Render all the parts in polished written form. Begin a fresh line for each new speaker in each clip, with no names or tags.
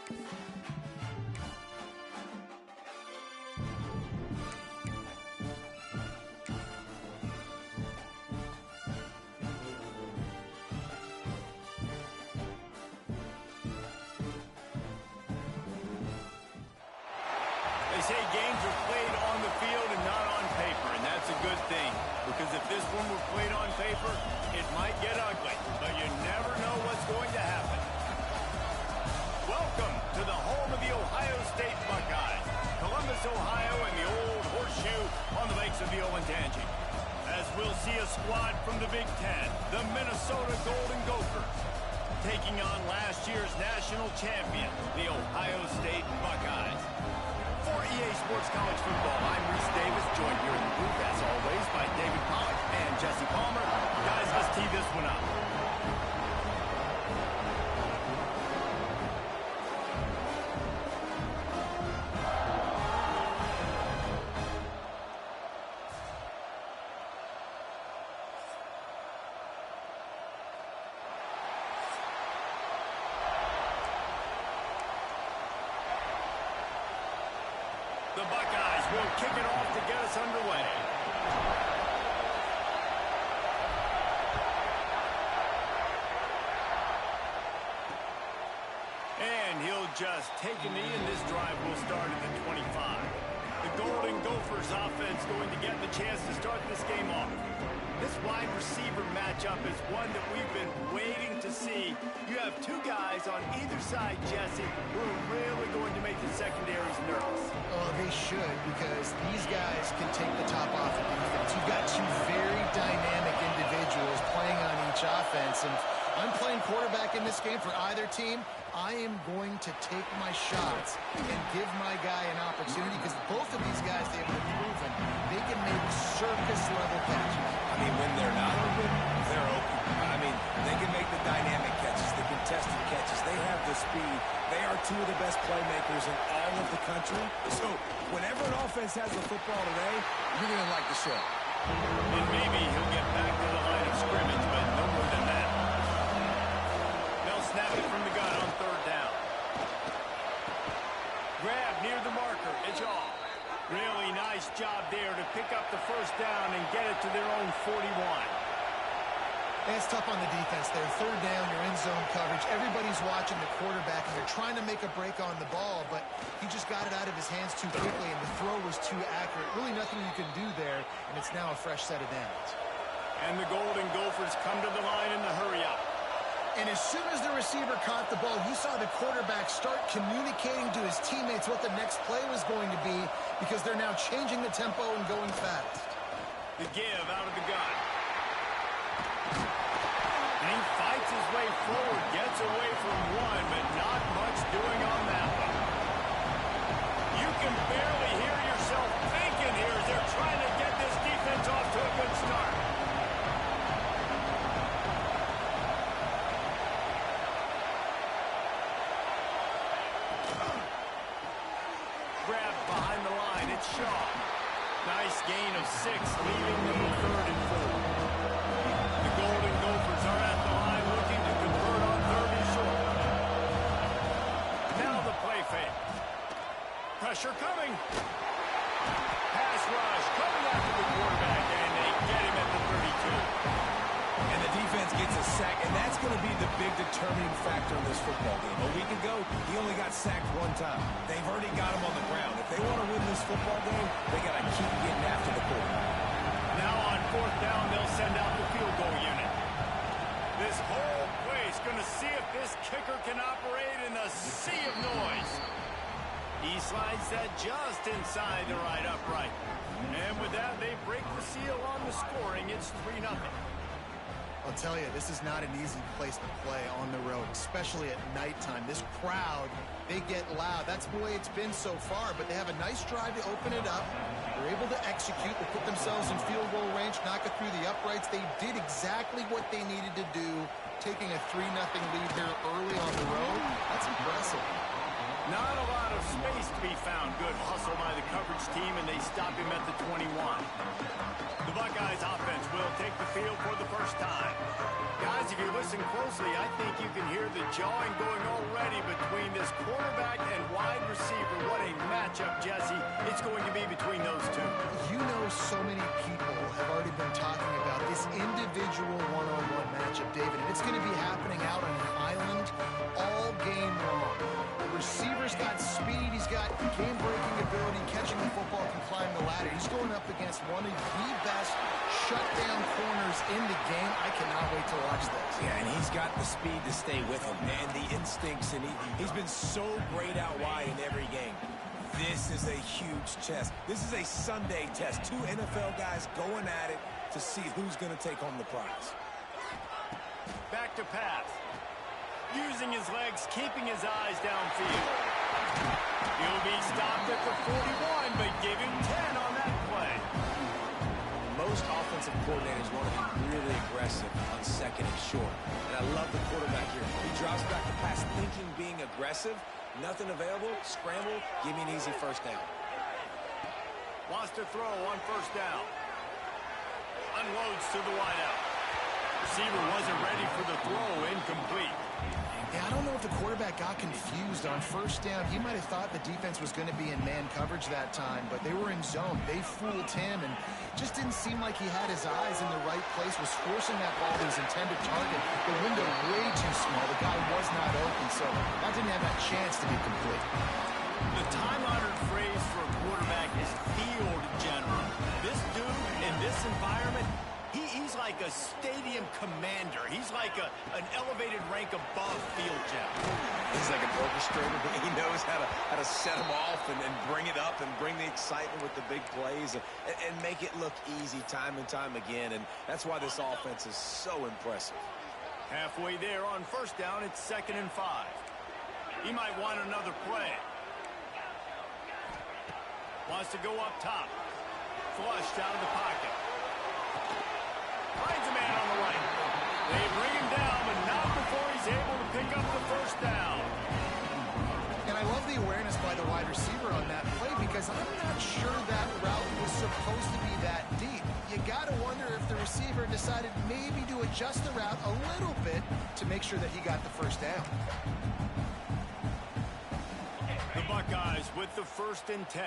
They say games are played on the field and not on paper, and that's a good thing. Because if this one were played on paper, it might get ugly, but you never know what's going to happen. Welcome to the home of the Ohio State Buckeyes, Columbus, Ohio, and the old horseshoe on the banks of the Olentangy. As we'll see a squad from the Big Ten, the Minnesota Golden Gophers, taking on last year's national champion, the Ohio State Buckeyes. For EA Sports College Football, I'm Reese Davis, joined here in the booth, as always, by David Pollack and Jesse Palmer. Guys, let's tee this one up. The Buckeyes will kick it off to get us underway. And he'll just take a knee, and this drive will start at the 25. The Golden Gophers offense going to get the chance to start this game off. This wide receiver matchup is one that we've been waiting to see. You have two guys on either side, Jesse, who are really going to make the secondaries nervous.
Oh, they should, because these guys can take the top off of defense. You've got two very dynamic individuals playing on each offense, and I'm playing quarterback in this game for either team. I am going to take my shots and give my guy an opportunity, because both of these guys, they have been proven they can make circus-level catches.
I mean, when they're not open, they're open. I mean, they can make the dynamic catches, the contested catches. They have the speed. They are two of the best playmakers in all of the country. So whenever an offense has the football today, you're going to like the show.
And maybe he'll get back to the line of scrimmage, but no more than that. They'll snap it from the gun on third down. Grab near the marker. It's off. Really nice job there to pick up the first down and get it to their own 41.
It's tough on the defense there. Third down, you're in zone coverage. Everybody's watching the quarterback, and they're trying to make a break on the ball, but he just got it out of his hands too quickly, and the throw was too accurate. Really nothing you can do there, and it's now a fresh set of downs.
And the Golden Gophers come to the line in the hurry-up.
And as soon as the receiver caught the ball, you saw the quarterback start communicating to his teammates what the next play was going to be, because they're now changing the tempo and going fast.
The give out of the gun. And he fights his way forward, gets away from one, but not much doing on that one. You can barely hear yourself thinking here as they're trying to get this defense off to a good start. Grab behind the line, it's Shaw. Nice gain of 6, leaving them with 3rd and 4. The Golden Gophers are at the line looking to convert on 3rd and short. Now the play fake. Pressure coming. Pass rush coming after the quarterback, and they get him at the 32.
And the defense gets a sack, and that's going to be the big determining factor in this football game. A week ago, he only got sacked 1 time. They've already got him on the ground. If they want to win this football game, they got to keep getting after the quarterback.
Now on 4th down, they'll send out the field goal unit. This whole place going to see if this kicker can operate in a sea of noise. He slides that just inside the right upright. And with that, they break the seal on the scoring. It's 3-0.
I'll tell you, this is not an easy place to play on the road, especially at nighttime. This crowd, they get loud. That's the way it's been so far, but they have a nice drive to open it up. They're able to execute. They put themselves in field goal range, knock it through the uprights. They did exactly what they needed to do, taking a 3-0 lead here early on the road. That's impressive.
Not a lot of space to be found. Good hustle by the coverage team, and they stop him at the 21. The Buckeyes offense will take the field for the first time. Guys, if you listen closely, I think you can hear the jawing going already between this quarterback and wide receiver. What a matchup, Jesse. It's going to be between those two.
You know, so many people have already been talking about this individual one-on-one matchup, David, and it's going to be happening out on the island all game long. The receiver's got speed, he's got game-breaking ability, catching the football, can climb the ladder. He's going up against one of the best shutdown corners in the game. I cannot wait to watch this.
Yeah, and he's got the speed to stay with him, and the instincts, and he's been so great out wide in every game. This is a huge test. This is a Sunday test. Two NFL guys going at it to see who's going to take home the prize.
Back to pass. Using his legs, keeping his eyes downfield. He'll be stopped at the 41, but give him 10 on that play.
Most offensive coordinators want to be really aggressive on second and short. And I love the quarterback here. He drops back the pass thinking being aggressive. Nothing available, scramble, give me an easy first down.
Wants to throw on first down. Unloads to the wideout. Receiver wasn't ready for the throw, incomplete.
Yeah, I don't know if the quarterback got confused on first down. He might have thought the defense was going to be in man coverage that time, but they were in zone. They fooled him and just didn't seem like he had his eyes in the right place, was forcing that ball to his intended target. The window way too small. The guy was not open, so that didn't have that chance to be complete.
The time-honored phrase for a quarterback is field general. This dude in this environment, he's like a stadium commander. He's like an elevated rank above field general.
He's like an orchestrator. He knows how to set them off and bring it up and bring the excitement with the big plays and make it look easy time and time again. And that's why this offense is so impressive.
Halfway there on first down, it's 2nd and 5. He might want another play. Wants to go up top. Flushed out of the pocket. Finds a man on the right. They bring him down, but not before he's able to pick up the first down.
And I love the awareness by the wide receiver on that play because I'm not sure that route was supposed to be that deep. You got to wonder if the receiver decided maybe to adjust the route a little bit to make sure that he got the first down.
The Buckeyes with the 1st and 10.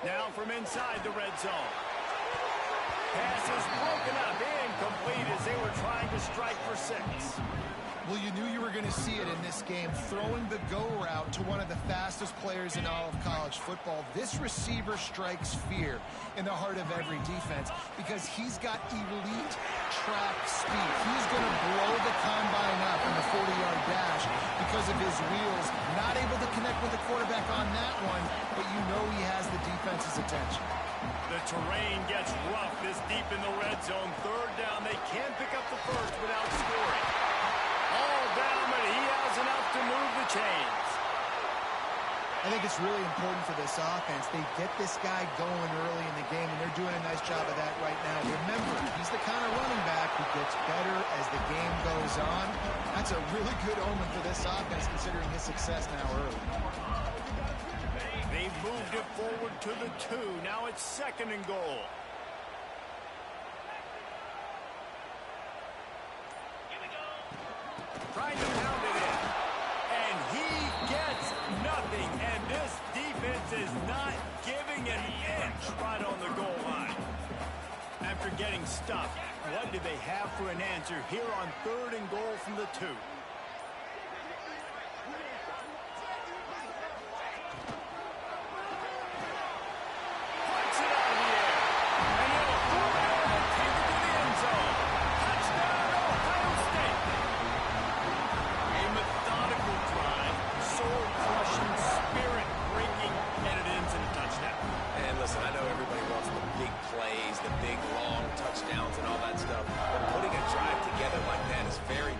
Now from inside the red zone. Pass is broken up, incomplete as they were trying to strike for 6.
Well, you knew you were going to see it in this game, throwing the go route to one of the fastest players in all of college football. This receiver strikes fear in the heart of every defense because he's got elite track speed. He's going to blow the combine up in the 40-yard dash because of his wheels. Not able to connect with the quarterback on that one, but you know he has the defense's attention.
The terrain gets rough this deep in the red zone. 3rd down, they can't pick up the first without scoring. All down, but he has enough to move the chains.
I think it's really important for this offense. They get this guy going early in the game, and they're doing a nice job of that right now. Remember, he's the kind of running back who gets better as the game goes on. That's a really good omen for this offense, considering his success now early.
They've moved it forward to the 2. Now it's 2nd and goal. Trying to pound it in. And he gets nothing. And this defense is not giving an inch right on the goal line. After getting stuffed, what do they have for an answer here on 3rd and goal from the 2?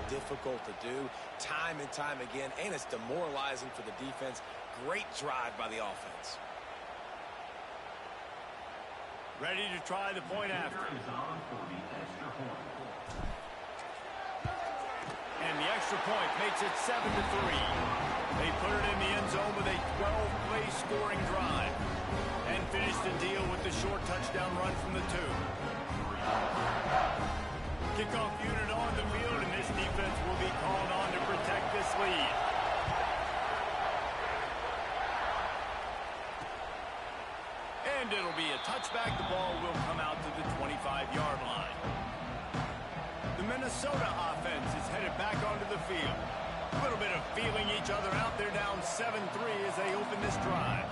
Difficult to do time and time again, and it's demoralizing for the defense. Great drive by the offense.
Ready to try the point after. extra point makes it 7-3. They put it in the end zone with a 12-play scoring drive and finish the deal with the short touchdown run from the 2. Kickoff unit on the field, and this defense will be called on to protect this lead. And it'll be a touchback. The ball will come out to the 25-yard line. The Minnesota offense is headed back onto the field. A little bit of feeling each other out. They're down 7-3 as they open this drive.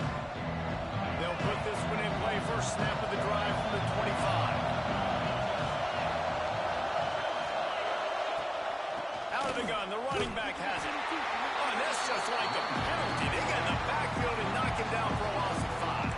They'll put this one in play. First snap of the drive from the 25. Out of the gun, the running back has it. Oh, and that's just like a penalty. They get in the backfield and knock him down for a loss of 5.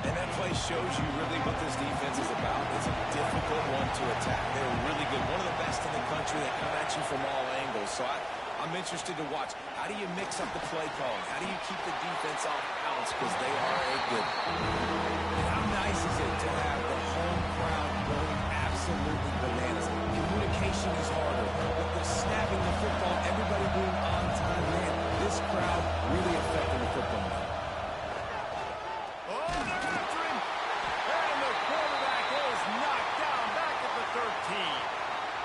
And that play shows you really what this defense is about. It's a difficult one to attack. They're really good. One of the best in the country that come at you from all angles. So I'm interested to watch. How do you mix up the play calling? How do you keep the defense off balance? Because they are a good. And how nice is it to have the home crowd going absolutely bananas? Communication is harder. With the snapping the football, everybody being on time, man, this crowd really affecting the football.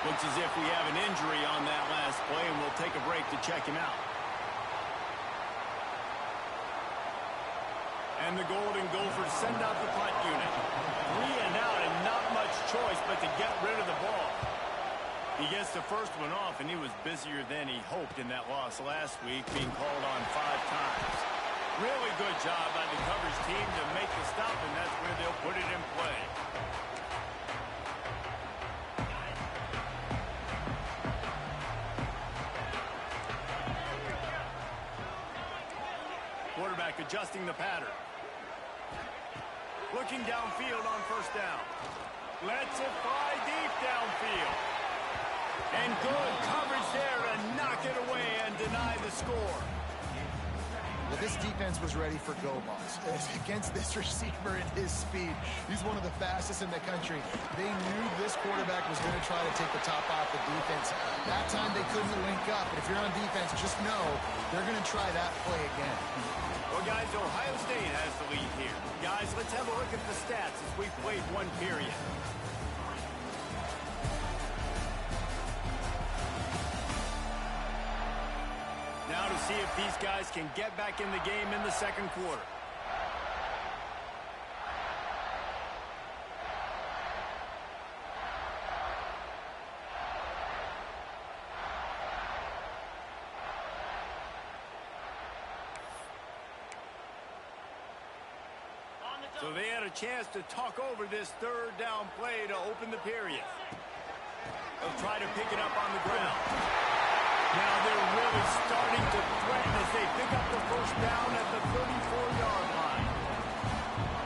Looks as if we have an injury on that last play, and we'll take a break to check him out. And the Golden Gophers send out the punt unit. 3 and out, and not much choice but to get rid of the ball. He gets the first one off, and he was busier than he hoped in that loss last week, being called on 5 times. Really good job by the coverage team to make the stop, and that's where they'll put it in play. Quarterback adjusting the pattern. Looking downfield on first down. Lets it fly deep downfield. And good coverage there to knock it away and deny the score.
Well, this defense was ready for go balls. Against this receiver at his speed, he's one of the fastest in the country. They knew this quarterback was going to try to take the top off the defense. That time they couldn't link up. But if you're on defense, just know they're going to try that play again.
Well, guys, Ohio State has the lead here. Guys, let's have a look at the stats as we played one period. Now to see if these guys can get back in the game in the second quarter. So they had a chance to talk over this third down play to open the period. They'll try to pick it up on the ground. Now they're really starting to threaten as they pick up the first down at the 34-yard line.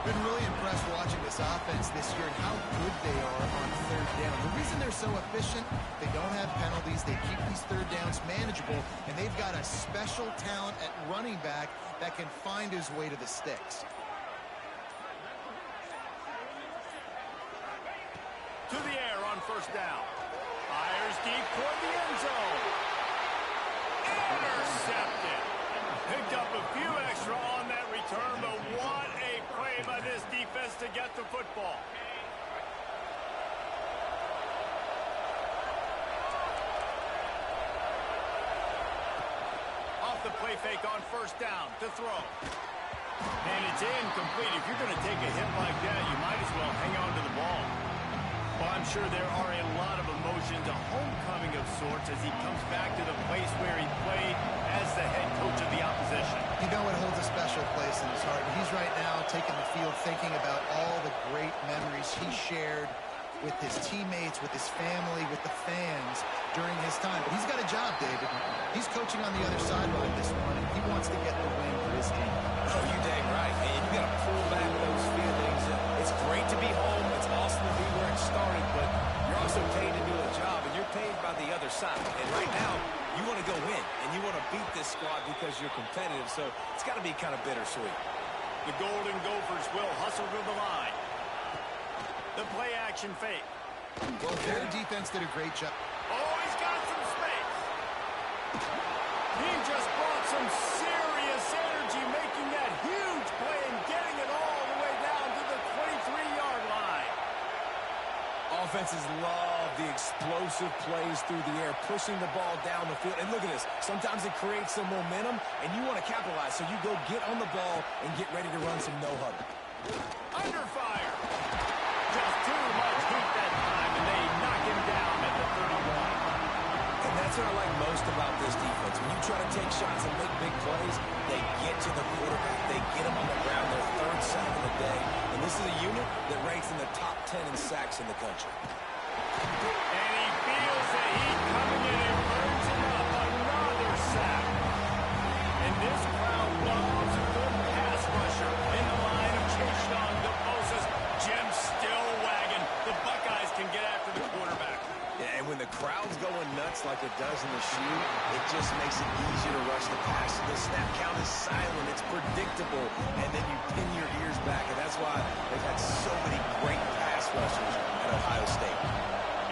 Been really impressed watching this offense this year and how good they are on third down. The reason they're so efficient, they don't have penalties, they keep these third downs manageable, and they've got a special talent at running back that can find his way to the sticks.
To the air on first down. Fires deep toward the end zone. Intercepted. Picked up a few extra on that return, but what a play by this defense to get the football. Off the play fake on first down to throw. And it's incomplete. If you're going to take a hit like that, you might as well hang on to the ball. Well, I'm sure there are a lot of emotions, a homecoming of sorts as he comes back to the place where he played as the head coach of the opposition.
You know it holds a special place in his heart. He's right now taking the field thinking about all the great memories he shared with his teammates, with his family, with the fans during his time. But he's got a job, David. He's coaching on the other sideline this one, and he wants to get the win for his team.
Oh, you dang right, man. You got to pull back those feelings. It's great to be home. It's awesome to be where it started, but you're also paid to do a job, and you're paid by the other side. And right now, you want to go win, and you want to beat this squad because you're competitive, so it's got to be kind of bittersweet.
The Golden Gophers will hustle to the line. The play-action fake.
Well, their defense did a great job.
Oh, he's got some space. He just brought some serious energy, making that huge play and getting it all the way down to the 23-yard line.
Offenses love the explosive plays through the air, pushing the ball down the field. And look at this. Sometimes it creates some momentum, and you want to capitalize. So you go get on the ball and get ready to run some no-huddle.
Under fire. Just too much heat that time, and they knock him down at the 31.
And that's what I like most about this defense. When you try to take shots and make big plays, they get to the quarterback. They get him on the ground, their third sack of the day. And this is a unit that ranks in the top 10 in sacks in the country.
And he feels the heat coming in and burns him up. Another sack. And this crowd loves a good pass rusher in the line of Chase Young, the Moses. Jim still wagging. The Buckeyes can get after the quarterback.
Yeah, and when the crowd's going nuts like it does in the shoe, it just makes it easier to rush the pass. The snap count is silent. It's predictable. And then you pin your ears back. And that's why they've had so many great pass rushers at Ohio State.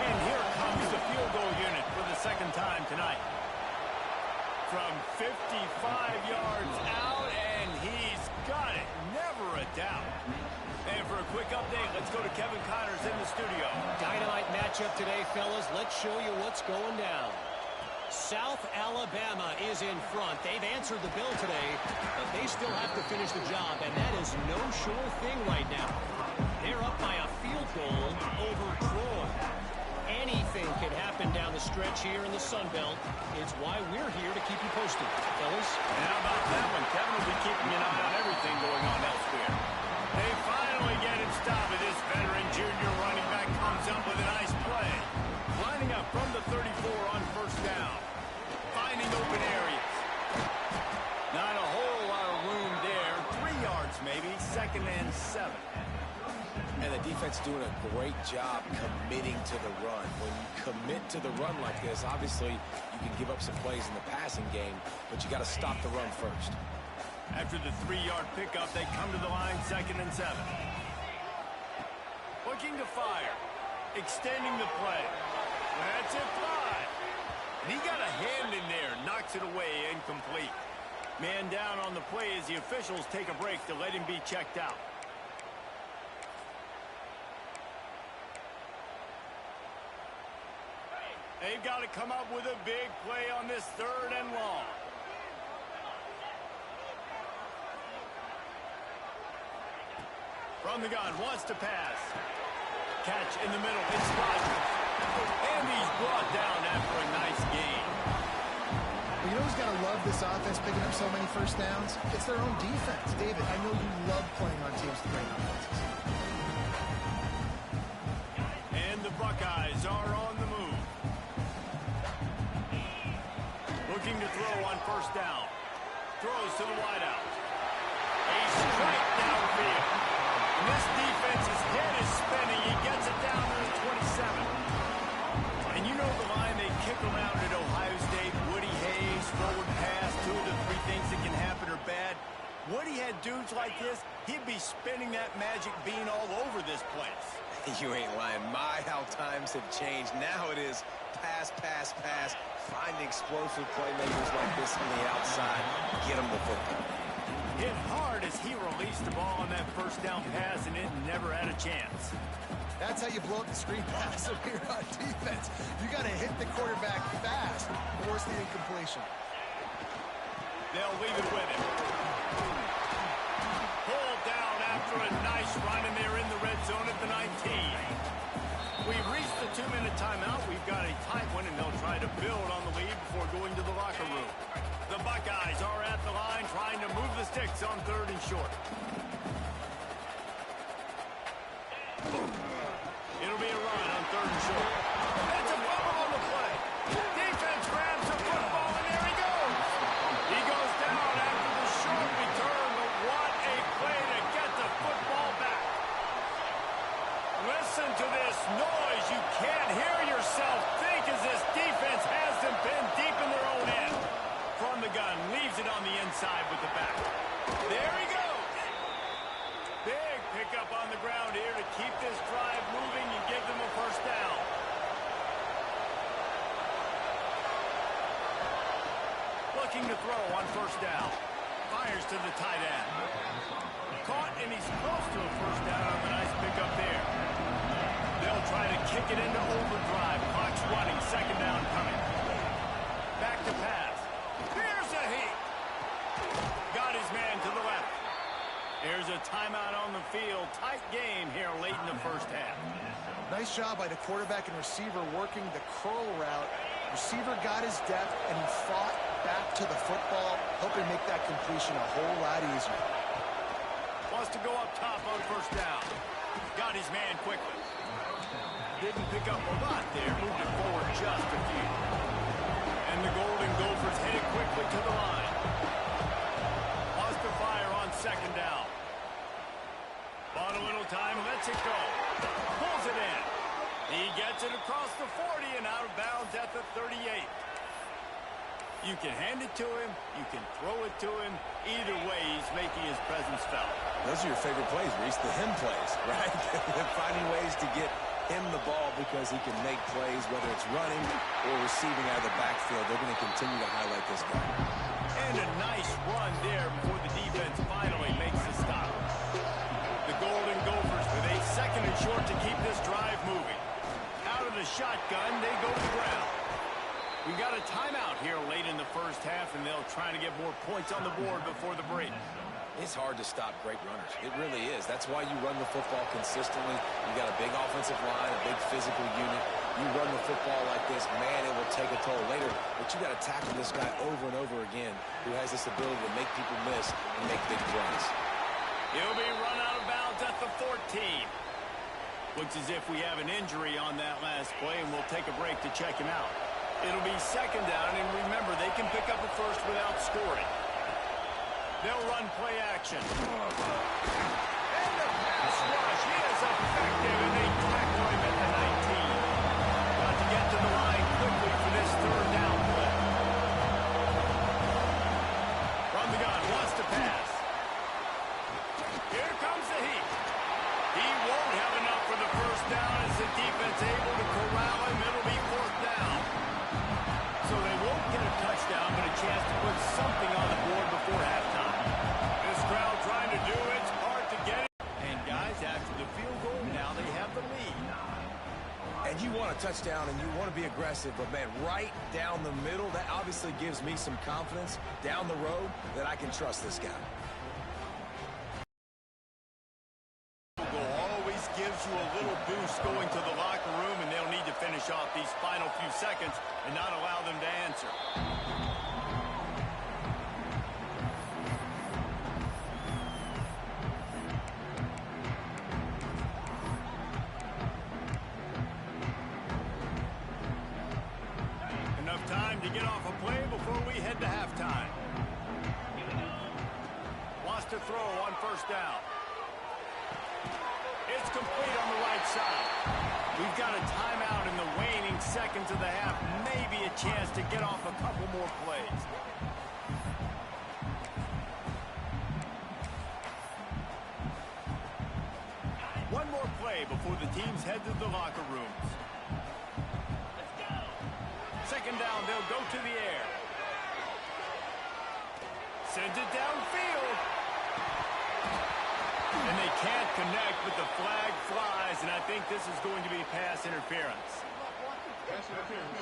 And here comes the field goal unit for the second time tonight. From 55 yards out, and he's got it. Never a doubt. And for a quick update, let's go to Kevin Connors in the studio.
Dynamite matchup today, fellas. Let's show you what's going down. South Alabama is in front. They've answered the bell today, but they still have to finish the job, and that is no sure thing right now. They're up by a field goal over Troy. Anything can happen down the stretch here in the Sun Belt. It's why we're here to keep you posted, fellas.
And how about that one? Kevin will be keeping an eye on everything going on elsewhere. They finally get it stopped. This veteran junior running back comes up with a nice play. Lining up from the 34 on first down. Finding open areas. Not a whole lot of room there. 3 yards maybe. 2nd and 7.
And the defense doing a great job committing to the run. When you commit to the run like this, obviously you can give up some plays in the passing game, but you got to stop the run first.
After the 3-yard pickup, they come to the line, 2nd and 7. Looking to fire. Extending the play. That's it, 5. And he got a hand in there. Knocks it away, incomplete. Man down on the play as the officials take a break to let him be checked out. They've got to come up with a big play on this 3rd and long. From the gun, wants to pass. Catch in the middle, it's Rodgers. And he's brought down after a nice gain.
Well, you know who's got to love this offense picking up so many first downs? It's their own defense. David, I know you love playing on teams with great offenses.
And the Buckeyes are on the move. Looking to throw on first down. Throws to the wideout. A strike downfield. And this defense's head is spinning. He gets it down to the 27. And you know the line they kick around at Ohio State. Woody Hayes, forward pass, 2 of the 3 things that can happen are bad. Woody had dudes like this, he'd be spinning that magic bean all over this place.
You ain't lying. My, how times have changed. Now it is pass, pass, pass. Find explosive playmakers like this on the outside. Get them the football.
Hit hard as he released the ball on that first down pass, and it never had a chance.
That's how you blow up the screen pass if you're on defense. You got to hit the quarterback fast, force the incompletion.
They'll leave it with him. Pulled down after a nice run, and they're in the red zone at the 19. We've reached the 2-minute timeout. We've got a tight one, and they'll try to build on the lead before going to the locker room. The Buckeyes are at the line trying to move the sticks on 3rd and short. It'll be a run on 3rd and short. That's a fumble on the play. Defense grabs the football, and there he goes. He goes down after the short return, but what a play to get the football back. Listen to this noise. You can't hear yourself think as this defense has them pinned deep in their own end. From the gun, leaves it on the inside with the back. There he goes. Big pickup on the ground here to keep this looking to throw on first down. Fires to the tight end. Caught, and he's close to a first down on the nice pickup there. They'll try to kick it into overdrive. Clock's running. Second down coming. Back to pass. Here's a heat. Got his man to the left. There's a timeout on the field. Tight game here late in the first half.
Nice job by the quarterback and receiver working the curl route. Receiver got his depth, and he fought back to the football, hoping to make that completion a whole lot easier.
Wants to go up top on first down. Got his man quickly. Didn't pick up a lot there. Moved it forward just a few. And the Golden Gophers headed quickly to the line. Wants to fire on second down. Bought a little time, lets it go. Pulls it in. He gets it across the 40 and out of bounds at the 38. You can hand it to him. You can throw it to him. Either way, he's making his presence felt.
Those are your favorite plays, Reese, the him plays, right? Finding ways to get him the ball because he can make plays, whether it's running or receiving out of the backfield. They're going to continue to highlight this guy.
And a nice run there before the defense finally makes the stop. The Golden Gophers with a second and short to keep this drive moving. Out of the shotgun, they go to the ground. We got a timeout here late in the first half, and they'll try to get more points on the board before the break.
It's hard to stop great runners. It really is. That's why you run the football consistently. You got a big offensive line, a big physical unit. You run the football like this, man, it will take a toll later. But you got to tackle this guy over and over again who has this ability to make people miss and make big plays.
He'll be run out of bounds at the 14. Looks as if we have an injury on that last play, and we'll take a break to check him out. It'll be second down, and remember, they can pick up a first without scoring. They'll run play action. And the pass rush. He is effective, and they tackle him at the 19. Got to get to the line quickly for this third down play. From the gun, wants to pass. Here comes the heat. He won't have enough for the first down as the defense able to corral him. It'll be fourth down. So they won't get a touchdown, but a chance to put something on the board before halftime. This crowd trying to do it's hard to get it. And guys, after the field goal, now they have the lead.
And you want a touchdown and you want to be aggressive, but man, right down the middle, that obviously gives me some confidence down the road that I can trust this guy.
Always gives you a little boost going to the locker room, and they'll need to finish off these final few seconds and not allow them to answer. Enough time to get off a play before we head to halftime. Wants to throw on first down. It's complete on the right side. We've got a timeout in the waning seconds of the half. Maybe a chance to get off a couple more plays. One more play before the teams head to the locker rooms. Second down, they'll go to the air. Sends it downfield. And they can't connect, but the flag flies, and I think this is going to be pass interference.
Pass interference.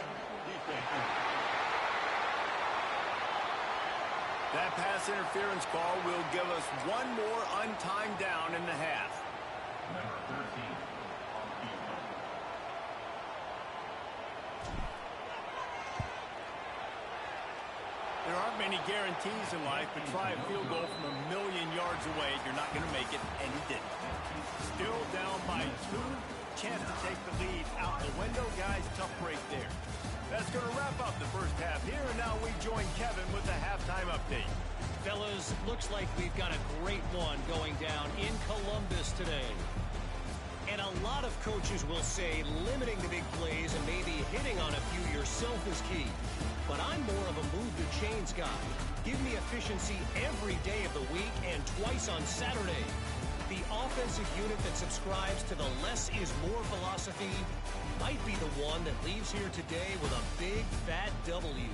That pass interference call will give us one more untimed down in the half.
Number 13 on field.
There aren't many guarantees in life, but try a field goal from 1,000,000 yards away. You're not going to make it, and he didn't. Still down by 2. Chance to take the lead out the window. Guys, tough break there. That's going to wrap up the first half here, and now we join Kevin with the halftime update.
Fellas, looks like we've got a great one going down in Columbus today. And a lot of coaches will say limiting the big plays and maybe hitting on a few yourself is key. But I'm more of a move the chains guy. Give me efficiency every day of the week and twice on Saturday. The offensive unit that subscribes to the less is more philosophy might be the one that leaves here today with a big fat W.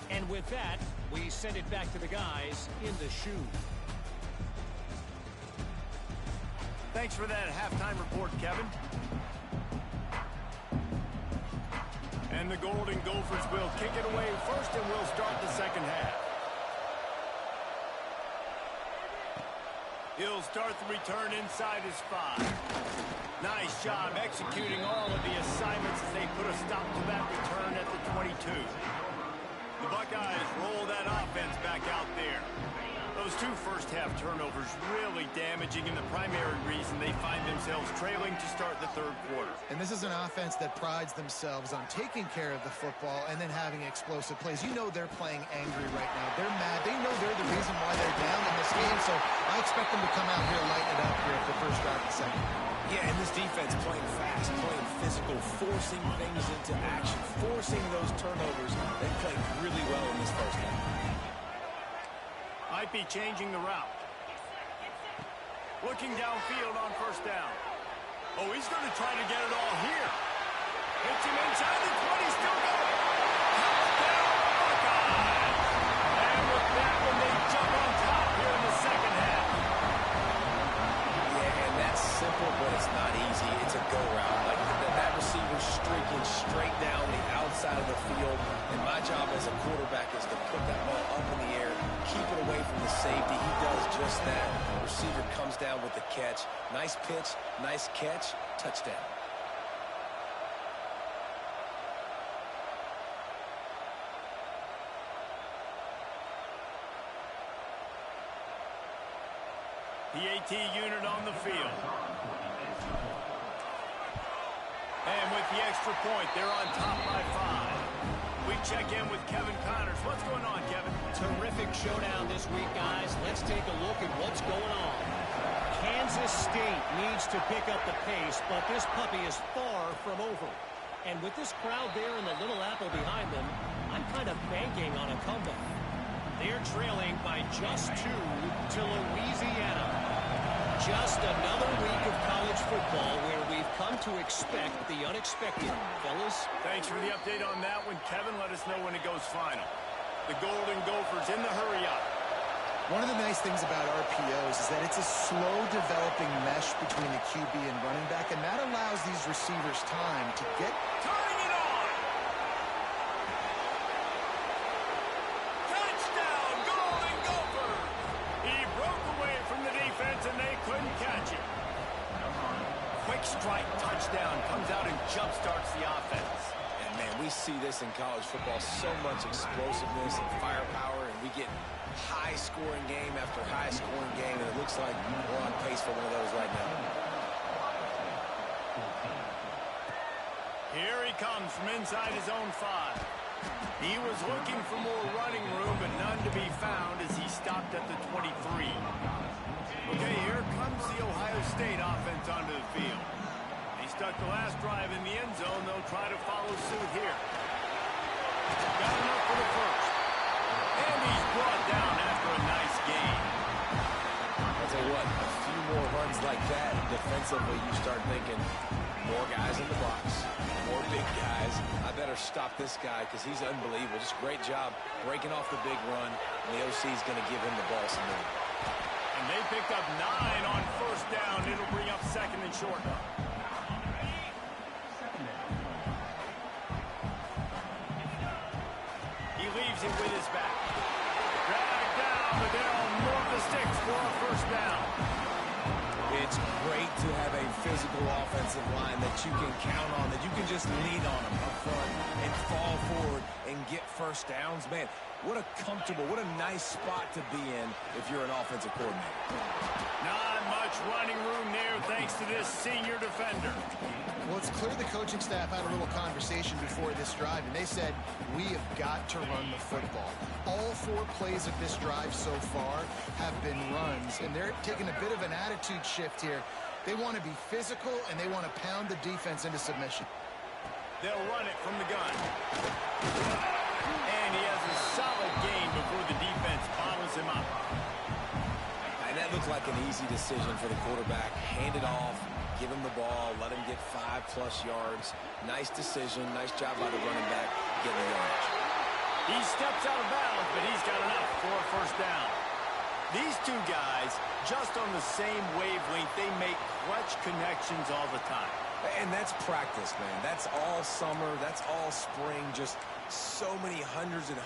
And with that, we send it back to the guys in the shoe.
Thanks for that halftime report, Kevin. And the Golden Gophers will kick it away first, and we'll start the second half. He'll start the return inside his 5. Nice job executing all of the assignments as they put a stop to that return at the 22. The Buckeyes roll that offense back out there. Those 2 first-half turnovers really damaging, and the primary reason they find themselves trailing to start the third quarter.
And this is an offense that prides themselves on taking care of the football and then having explosive plays. You know they're playing angry right now. They're mad. They know they're the reason why they're down in this game, so I expect them to come out here and lighten it up here at the first drive of the second.
Yeah, and this defense playing fast, playing physical, forcing things into action, forcing those turnovers. They played really well in this first half.
Might be changing the route. Looking downfield on first down. Oh, he's going to try to get it all here. Hits him inside the 20, still going. Touchdown, Buckeyes! And with that one, they jump on top here in the second half.
Yeah, and that's simple, but it's not easy. It's a go route. Like that receiver streaking straight down the outside of the field. And my job as a quarterback is to put that ball up in the air, keep it away from the safety. He does just that. The receiver comes down with the catch. Nice pitch, nice catch, touchdown.
The AT unit on the field. And with the extra point, they're on top by 5. We check in with Kevin Connors. What's going on, Kevin?
Terrific showdown this week, guys. Let's take a look at what's going on. Kansas State needs to pick up the pace, but this puppy is far from over. And with this crowd there and the Little Apple behind them, I'm kind of banking on a comeback. They're trailing by just 2 to Louisiana. Just another week of college football where we've come to expect the unexpected. Fellas?
Thanks for the update on that one, Kevin. Let us know when it goes final. The Golden Gophers in the hurry-up.
One of the nice things about RPOs is that it's a slow-developing mesh between the QB and running back, and that allows these receivers time to get...
Turning it on! Touchdown, Golden Gophers! He broke away from the defense, and they couldn't catch him. Quick strike touchdown comes out and jump-starts the offense.
And, man, we see this in college football, so much explosiveness and firepower, and we get high-scoring game after high-scoring game, and it looks like we're on pace for one of those right now.
Here he comes from inside his own 5. He was looking for more running room, but none to be found as he stopped at the 23. Okay, here comes the Ohio State offense onto the field. They stuck the last drive in the end zone. They'll try to follow suit here. Got enough for the first. And he's brought down after a nice game.
I'll tell you what, a few more runs like that, defensively you start thinking more guys in the box, more big guys. I better stop this guy because he's unbelievable. Just great job breaking off the big run, and the OC is going to give him the ball some more.
And they picked up 9 on first down. It'll bring up second and short. He leaves it with his back. Dragged down, but they'll move the sticks for a first down.
It's great to have a physical offensive line that you can count on, that you can just lean on them up front and fall forward and get first downs. Man, what a comfortable, what a nice spot to be in if you're an offensive coordinator.
Not much running room there thanks to this senior defender.
Well, it's clear the coaching staff had a little conversation before this drive, and they said, we have got to run the football. All 4 plays of this drive so far have been runs, and they're taking a bit of an attitude shift here. They want to be physical, and they want to pound the defense into submission.
They'll run it from the gun. And he has a solid gain before the defense bottles him up.
And that looked like an easy decision for the quarterback. Hand it off, give him the ball, let him get 5+ yards. Nice decision, nice job by the running back getting the yardage.
He steps out of bounds, but he's got enough for a first down. These two guys, just on the same wavelength, they make clutch connections all the time.
And that's practice, man. That's all summer. That's all spring. Just so many hundreds and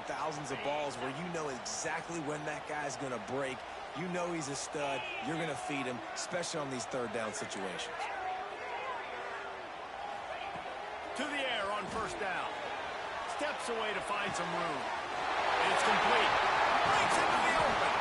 thousands of balls where you know exactly when that guy's going to break. You know he's a stud. You're going to feed him, especially on these third down situations.
To the air on first down. Steps away to find some room. It's complete. Breaks into the open.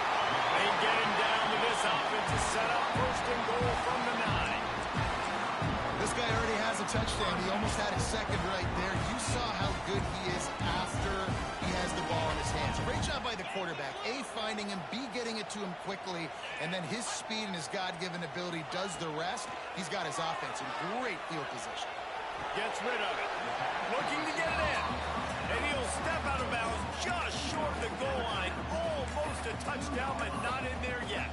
They get him down to this offense to set up first and goal from the 9.
This guy already has a touchdown. He almost had his second right there. You saw how good he is after he has the ball in his hands. Great job by the quarterback. A, finding him, B, getting it to him quickly, and then his speed and his God-given ability does the rest. He's got his offense in great field position.
Gets rid of it. Looking to get it in. And he'll step out of bounds just short of the goal line. Almost a touchdown, but not in there yet.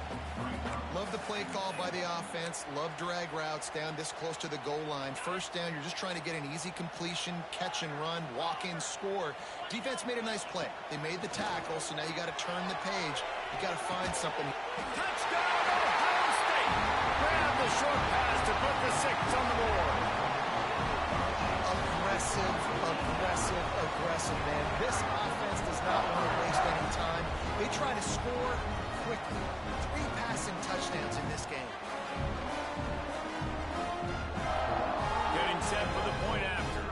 Love the play call by the offense. Love drag routes down this close to the goal line. First down, you're just trying to get an easy completion, catch and run, walk in, score. Defense made a nice play. They made the tackle, so now you got to turn the page. You got to find something.
Touchdown, Ohio State. Grab the short pass to put the 6 on the board. Aggressive, man. This offense does not want to waste any time. They try to score quickly. 3 passing touchdowns in this game. Getting set for the point after.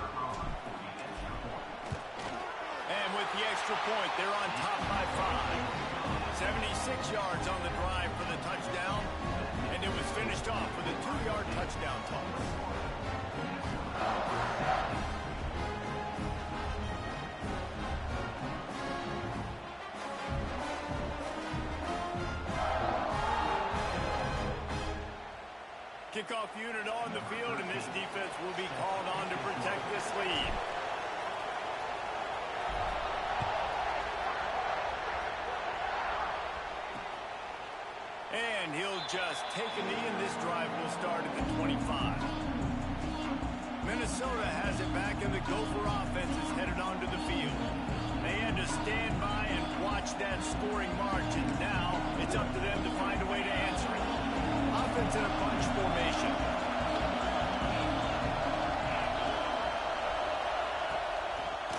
And with the extra point, they're on top by 5. 76 yards on the drive for the touchdown. And it was finished off with a 2-yard touchdown toss. Kickoff unit on the field, and this defense will be called on to protect this lead. And he'll just take a knee, and this drive will start at the 25. Minnesota has it back, and the Gopher offense is headed onto the field. They had to stand by and watch that scoring march, and now it's up to them to find a way to answer it. Offense in a bunch formation.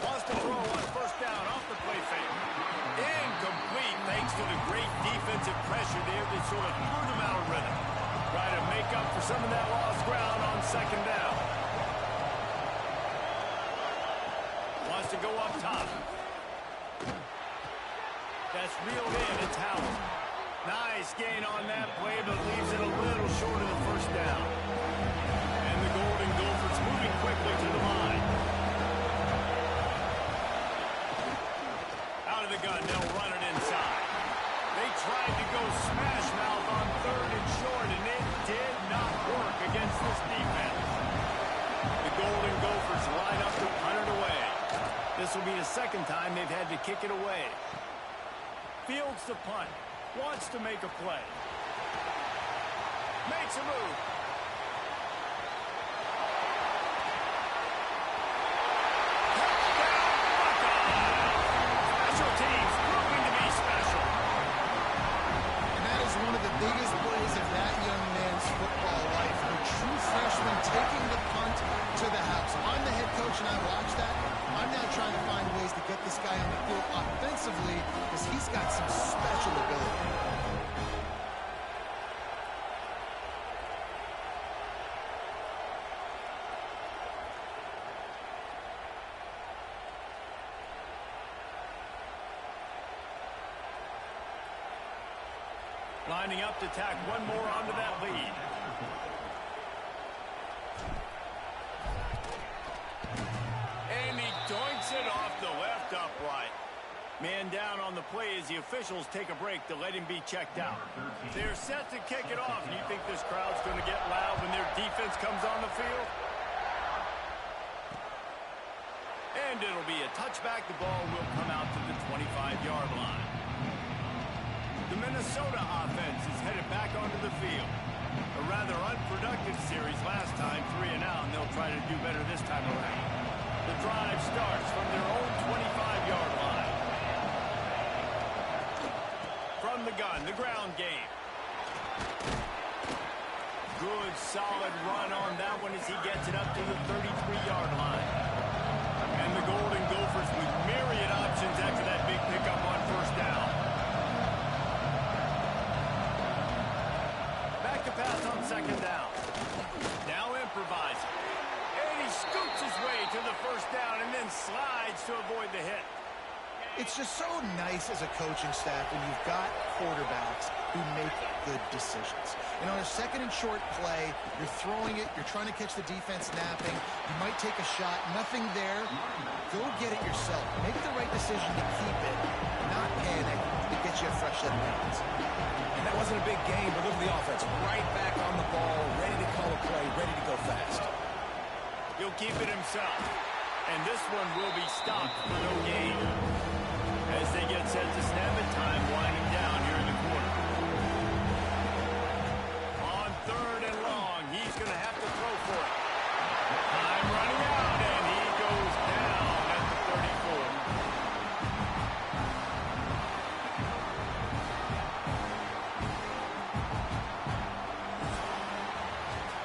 Wants to throw on first down off the play fake. Incomplete thanks to the great defensive pressure there that sort of threw them out of rhythm. Try to make up for some of that lost ground on second down. Wants to go up top. That's reeled in. It's Howard. Nice gain on that play, but leaves it a little short of the first down. And the Golden Gophers moving quickly to the line. Out of the gun, they'll run it inside. They tried to go smash mouth on 3rd and short, and it did not work against this defense. The Golden Gophers line up to punt it away. This will be the second time they've had to kick it away. Fields the punt. Wants to make a play. Makes a move. Touchdown, Buckeyes! Special teams proving to be special. And that is one of the biggest plays of that young man's football life. A true freshman taking the punt to the house. I'm the head coach and I watch that. I'm now trying to find ways to get this guy on the field offensively because he's got some special ability. Lining up to tack one more onto that lead. And he doinks it off the left upright. Man down on the play as the officials take a break to let him be checked out. They're set to kick it off. And you think this crowd's going to get loud when their defense comes on the field? And it'll be a touchback. The ball will come out to the 25-yard line. The Minnesota offense is headed back onto the field. A rather unproductive series last time, 3 and out, and they'll try to do better this time around. The drive starts from their own 25-yard begun the ground game. Good, solid run on that one as he gets it up to the 33-yard line. And the Golden Gophers with myriad options after that big pickup on first down. Back to pass on second down. Now improvising. And he scoots his way to the first down and then slides to avoid the hit.
It's just so nice as a coaching staff when you've got quarterbacks who make good decisions. And on a second and short play, you're throwing it, you're trying to catch the defense napping, you might take a shot, nothing there. Go get it yourself. Make the right decision to keep it, not panic, to get you a fresh set of downs.
And that wasn't a big game, but look at the offense. Right back on the ball, ready to call a play, ready to go fast.
He'll keep it himself. And this one will be stopped for no gain. As they get set to snap it, time winding down here in the quarter. On third and long, he's going to have to throw for it. Time running out, and he goes down at the 34.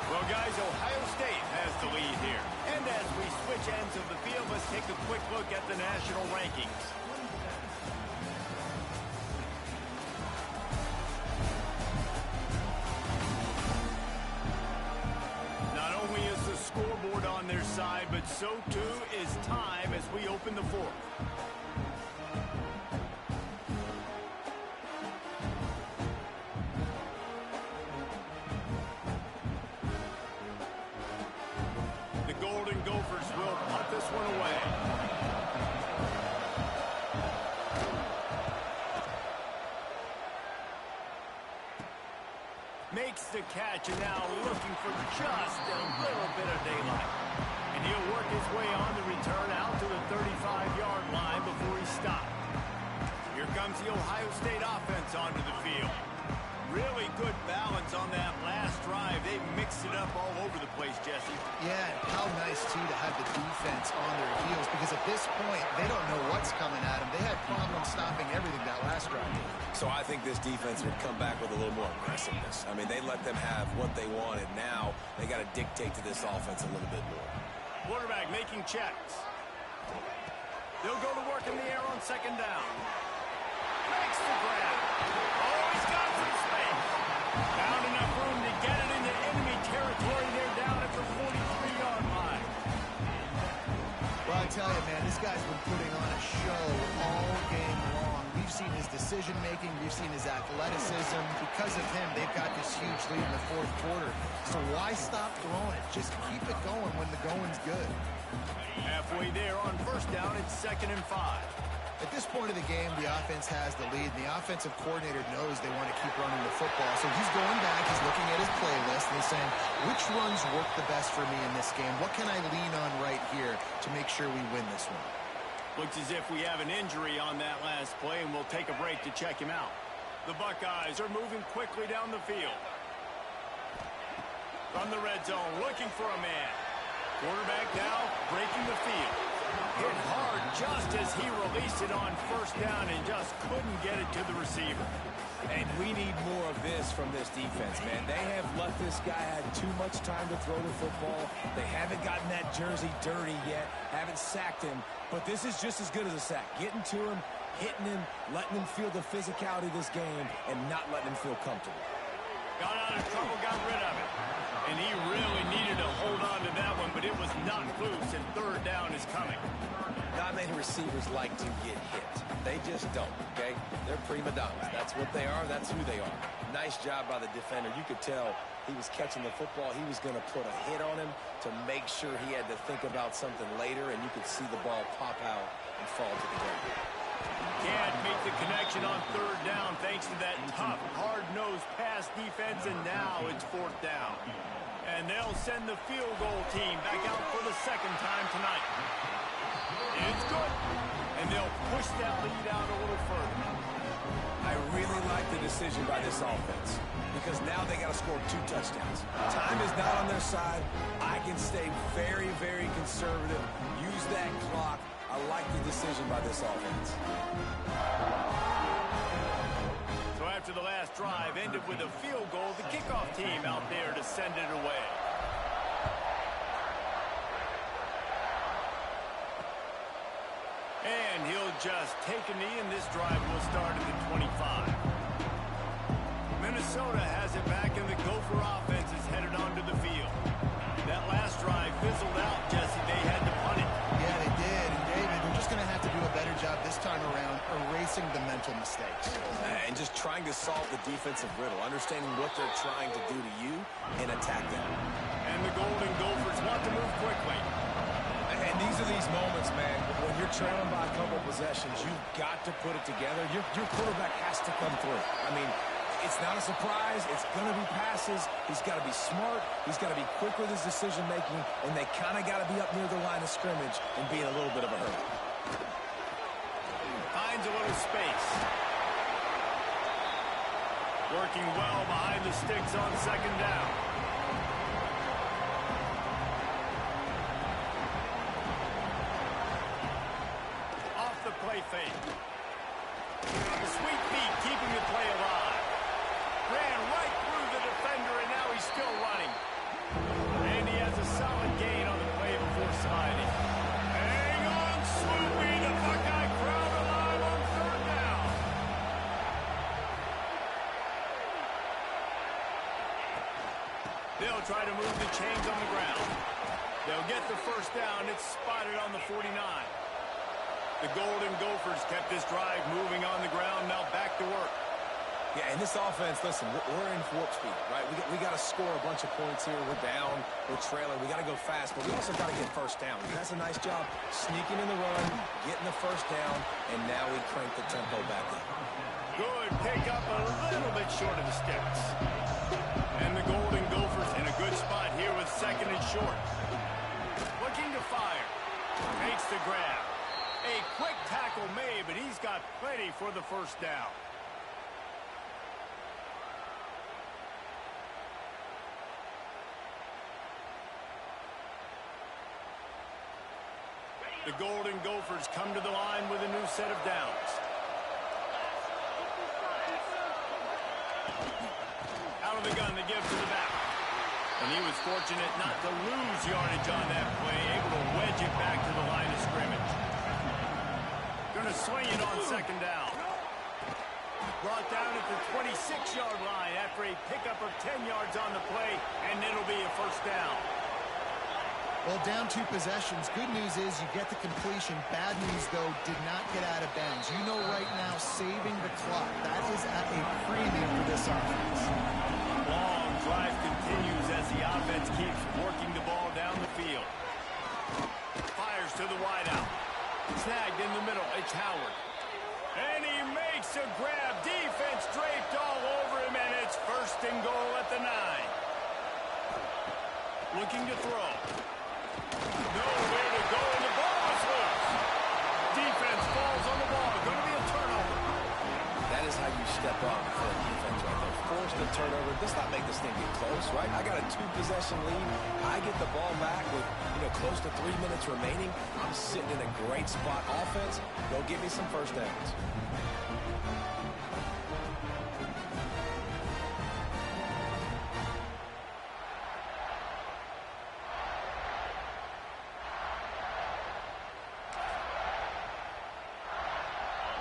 Well, guys, Ohio State has the lead here. And as we switch ends of the field, let's take a quick look at the national rankings. Scoreboard on their side, but so too is time as we open the fourth. The Golden Gophers will punt this one away. Makes the catch, and now looking for just a little bit of daylight. And he'll work his way on the return out to the 35-yard line before he stopped. Here comes the Ohio State offense onto the field. Really good balance on that last drive. They mixed it up all over the place, Jesse.
Yeah, how nice, too, to have the defense on their heels, because at this point, they don't know what's coming at them. They had problems stopping everything that last drive.
So I think this defense would come back with a little more aggressiveness. I mean, they let them have what they wanted. Now they got to dictate to this offense a little bit more.
Quarterback making checks. They'll go to work in the air on second down. Makes the grab. Oh, he's got some space. Found enough room to get it into enemy territory. They're down at the 43-yard line.
Well, I tell you, man, this guy's been putting on a show all game long. We've seen his decision-making. We've seen his athleticism. Because of him, they've got this huge lead in the fourth quarter. So why stop throwing it? Just keep it going when the going's good.
Halfway there on first down, it's 2nd and 5.
At this point of the game, the offense has the lead, and the offensive coordinator knows they want to keep running the football. So he's going back, he's looking at his playlist, and he's saying, which runs work the best for me in this game? What can I lean on right here to make sure we win this one?
Looks as if we have an injury on that last play, and we'll take a break to check him out. The Buckeyes are moving quickly down the field. From the red zone, looking for a man. Quarterback now breaking the field. Hit hard just as he released it on first down and just couldn't get it to the receiver.
And we need more of this from this defense, man. They have let this guy have too much time to throw the football. They haven't gotten that jersey dirty yet, haven't sacked him. But this is just as good as a sack. Getting to him, hitting him, letting him feel the physicality of this game, and not letting him feel comfortable.
Got out of trouble, got rid of it. And he really needed to hold on to that one, but it was knocked loose, and third down is coming.
Not many receivers like to get hit. They just don't, okay? They're prima donnas. That's what they are. That's who they are. Nice job by the defender. You could tell he was catching the football. He was going to put a hit on him to make sure he had to think about something later, and you could see the ball pop out and fall to the ground.
Can't make the connection on third down thanks to that tough, hard-nosed pass defense, and now it's fourth down. And they'll send the field goal team back out for the second time tonight. It's good. And they'll push that lead out a little further.
I really like the decision by this offense because now they got to score 2 touchdowns. Time is not on their side. I can stay very, very conservative. Use that clock. I like the decision by this offense.
So after minutes of the last drive ended with a field goal. The kickoff team out there to send it away. And he'll just take a knee, and this drive will start at the 25. Minnesota has it back, and the Gopher offense is headed onto the field. That last drive fizzled out, Jesse. They had to punt it.
Yeah, they did. And, David, they're just going to have to do a better job this time around erasing the mental mistakes.
And just trying to solve the defensive riddle, understanding what they're trying to do to you and attack them.
And the Golden Gophers want to move quickly.
And these are these moments, man, when you're trailing by a couple possessions, you've got to put it together. Your quarterback has to come through. I mean, it's not a surprise. It's going to be passes. He's got to be smart. He's got to be quick with his decision-making, and they kind of got to be up near the line of scrimmage and be in a little bit of a hurry.
Finds a little space. Working well behind the sticks on second down. Off the play fake. The sweet feet keeping the play alive. Ran right through the defender, and now he's still running. And he has a solid gain on the play before sliding. Hang on, Swoopy. The Buckeye crowd alive on third down. They'll try to move the chains on the ground. They'll get the first down. It's spotted on the 49. The Golden Gophers kept this drive moving on the ground. Now back to work.
Yeah, and this offense, listen, we're in warp speed, right? We got to score a bunch of points here. We're down. We're trailing. We got to go fast, but we also got to get first down. He does a nice job sneaking in the run, getting the first down, and now we crank the tempo back up.
Good pick up, a little bit short of the sticks. And the Golden Gophers in a good spot here with second and short. Looking to fire. Makes the grab. A quick tackle made, but he's got plenty for the first down. The Golden Gophers come to the line with a new set of downs. Out of the gun, they give to the back. And he was fortunate not to lose yardage on that play, able to wedge it back to the line of scrimmage. Going to swing it on second down. Brought down at the 26-yard line after a pickup of 10 yards on the play, and it'll be a first down.
Well, down 2 possessions. Good news is you get the completion. Bad news, though, did not get out of bounds. You know right now, saving the clock. That is at a premium for this offense.
Long drive continues as the offense keeps working the ball down the field. Fires to the wideout. Snagged in the middle. It's Howard. And he makes a grab. Defense draped all over him, and it's first and goal at the 9. Looking to throw. Nowhere to go, and the ball is loose. Defense falls on the ball. Going to be a turnover.
That is how you step up for a defense right there. Force the turnover. Does not make this thing get close, right? I got a 2-possession lead. I get the ball back with, close to 3 minutes remaining. I'm sitting in a great spot. Offense, go give me some first downs.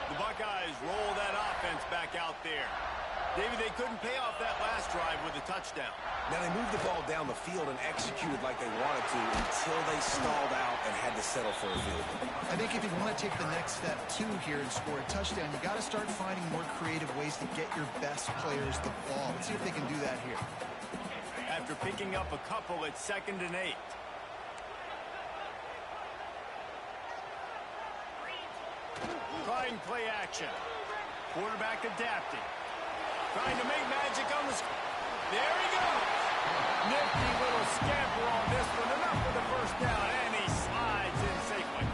The Buckeyes roll that offense back out there. David, they couldn't pay off that last drive with a touchdown.
Now, they moved the ball down the field and executed like they wanted to until they stalled out and had to settle for a field goal.
I think if you want to take the next step, too, here and score a touchdown, you got to start finding more creative ways to get your best players the ball. Let's see if they can do that here.
After picking up a couple at 2nd and 8. Trying play action. Quarterback adapting. Trying to make magic on the... There he goes. Nifty little scamper on this one. Enough for the first down, and he slides in safely.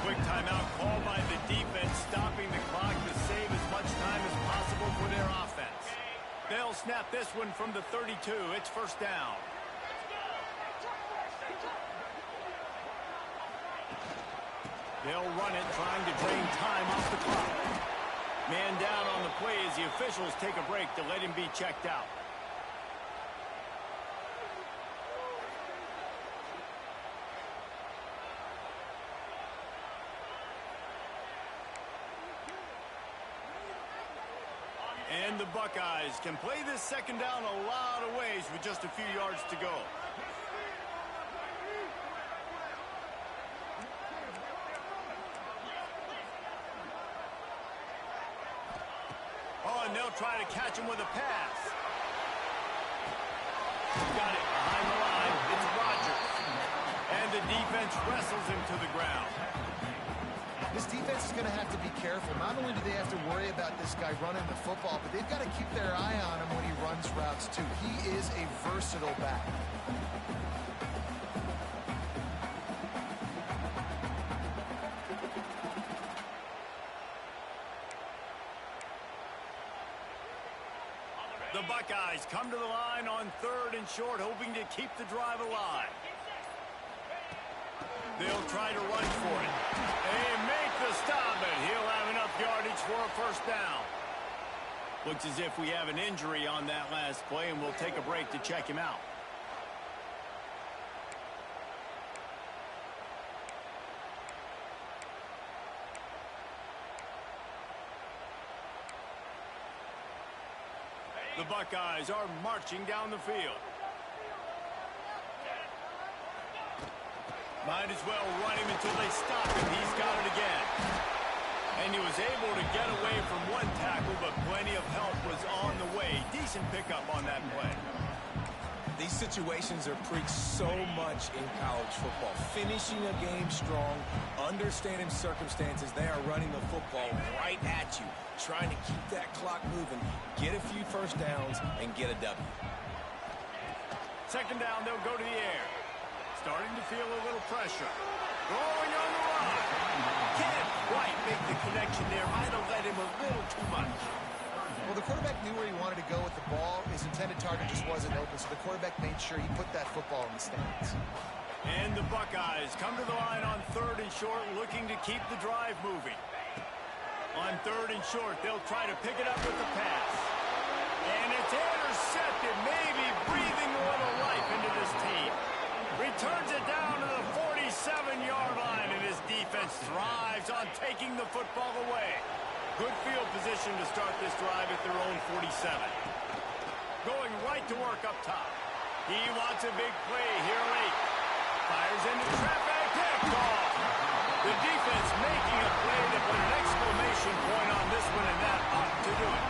Quick timeout called by the defense, stopping the clock to save as much time as possible for their offense. They'll snap this one from the 32. It's first down. They'll run it, trying to drain time off the clock. Man down on the play as the officials take a break to let him be checked out. And the Buckeyes can play this second down a lot of ways with just a few yards to go. Oh, and they'll try to catch him with a pass. Got it behind the line. It's Rodgers. And the defense wrestles him to the ground.
This defense is going to have to be careful. Not only do they have to worry about this guy running the football, but they've got to keep their eye on him when he runs routes, too. He is a versatile back.
The Buckeyes come to the line on 3rd and short, hoping to keep the drive alive. They'll try to run for it. They make the stop, and he'll have enough yardage for a first down. Looks as if we have an injury on that last play, and we'll take a break to check him out. The Buckeyes are marching down the field. Might as well run him until they stop him. He's got it again. And he was able to get away from one tackle, but plenty of help was on the way. Decent pickup on that play.
These situations are preached so much in college football. Finishing a game strong, understanding circumstances. They are running the football right at you, trying to keep that clock moving, get a few first downs, and get a W.
Second down, they'll go to the air. Starting to feel a little pressure. Throwing on the run. Can't quite make the connection there. Might have led him a little too much.
Well, the quarterback knew where he wanted to go with the ball. His intended target just wasn't open, so the quarterback made sure he put that football in the stands.
And the Buckeyes come to the line on 3rd and short, looking to keep the drive moving. On 3rd and short, they'll try to pick it up with the pass. And it's intercepted, maybe breathing a little life into this team. Returns it down to the 47-yard line, and his defense thrives on taking the football away. Good field position to start this drive at their own 47. Going right to work up top. He wants a big play here late. Fires into traffic. Picked off. The defense making a play that put an exclamation point on this one, and that ought to do it.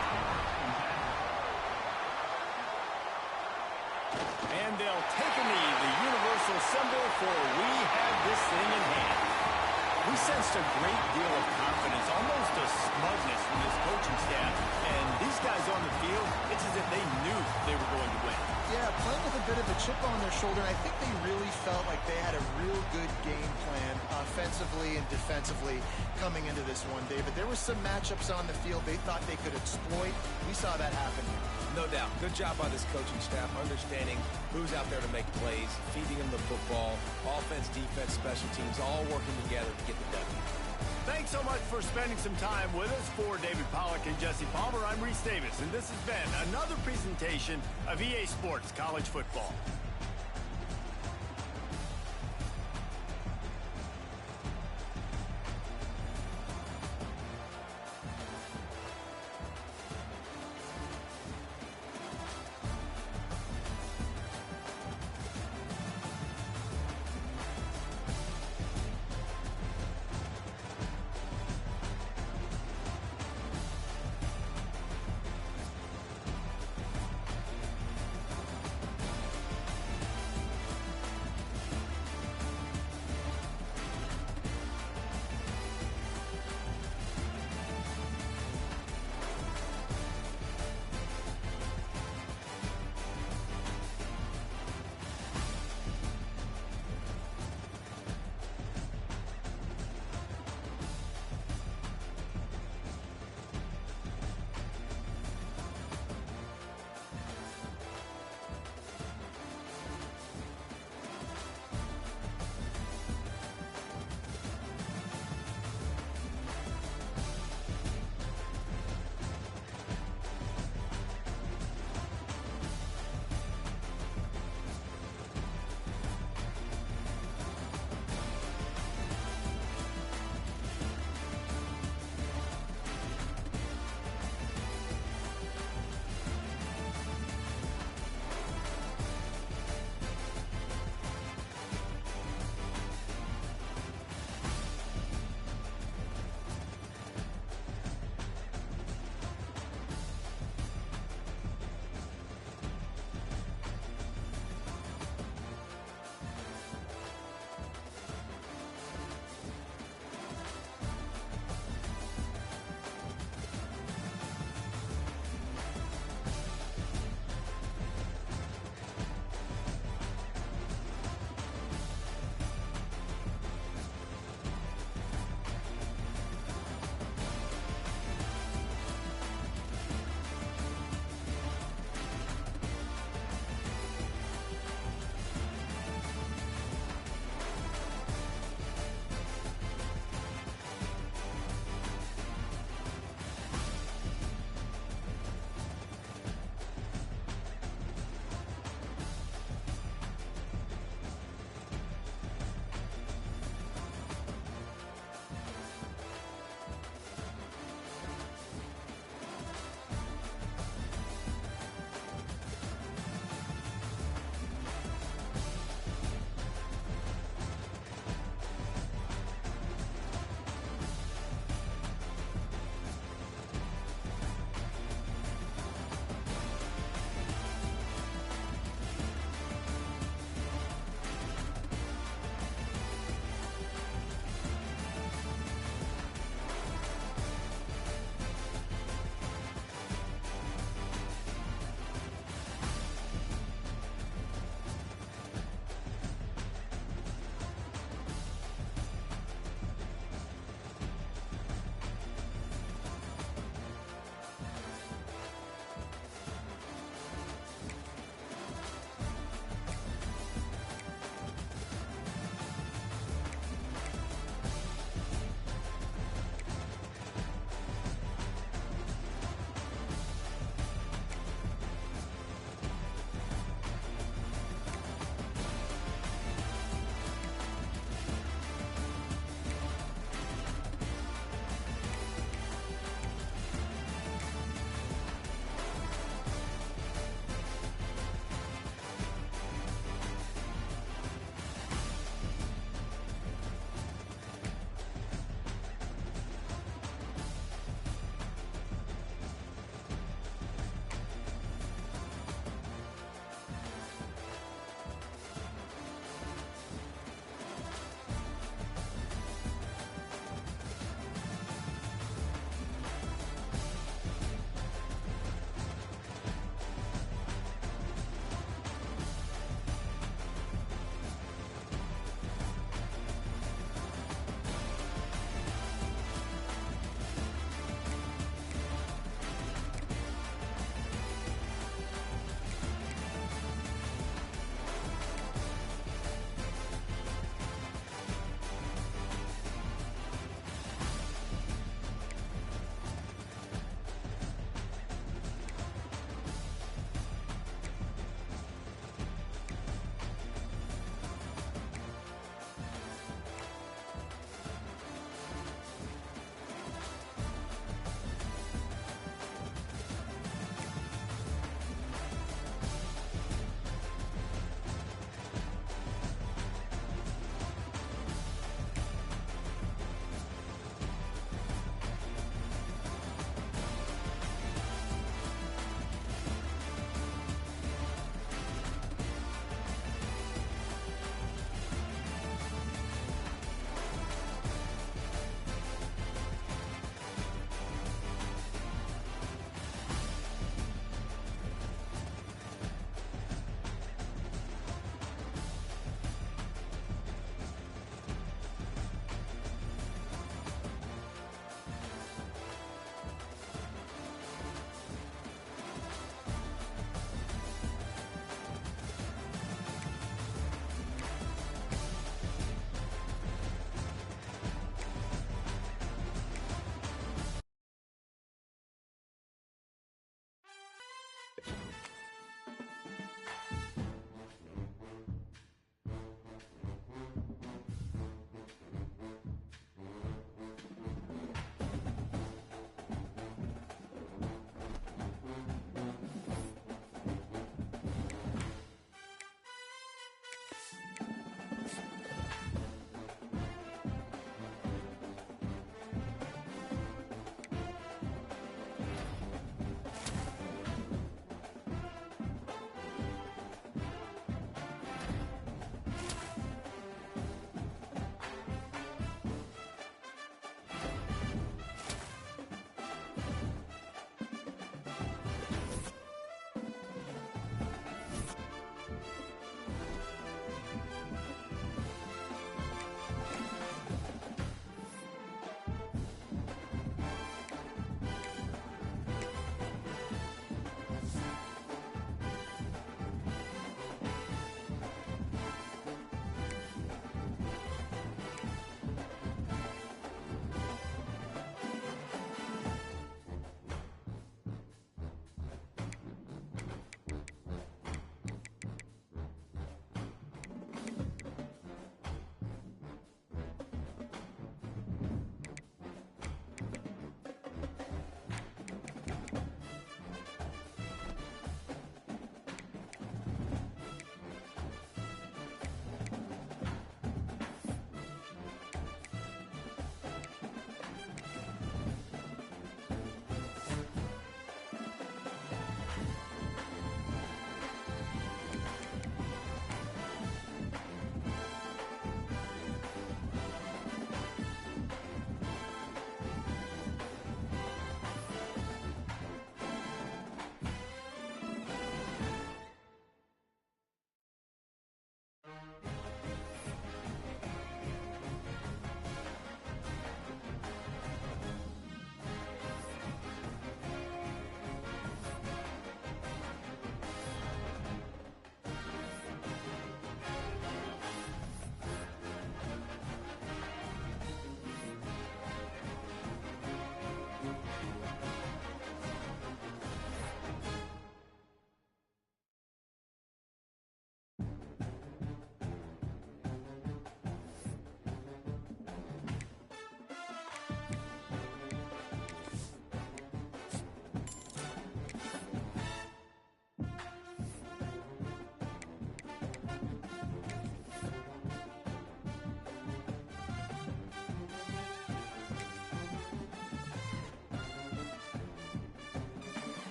And they'll take a knee, the universal symbol for we have this thing in hand. We sensed a great deal of confidence, almost a smugness from this coaching staff. And these guys on the field, it's as if they knew they were going to win.
Yeah, playing with a bit of a chip on their shoulder. I think they really felt like they had a real good game plan offensively and defensively coming into this one, David. There were some matchups on the field they thought they could exploit. We saw that happen.
No doubt. Good job by this coaching staff, understanding who's out there to make plays, feeding them the football, offense, defense, special teams, all working together to get the W.
Thanks so much for spending some time with us. For David Pollack and Jesse Palmer, I'm Reese Davis, and this has been another presentation of EA Sports College Football.